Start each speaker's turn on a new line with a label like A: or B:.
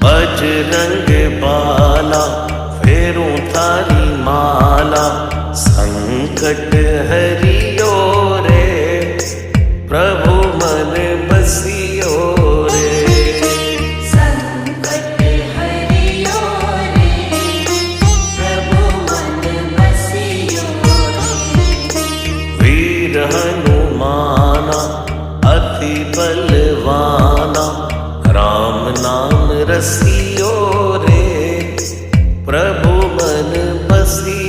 A: बजरंग बाला फेरूं थारी माला, संकट हरियो रे प्रभु मन बसियो रे।
B: संकट हरियो रे प्रभु मन बसियो रे।
A: वीर हनुमाना अति बलवाना, राम नाम रसियो रे प्रभु मन बसियो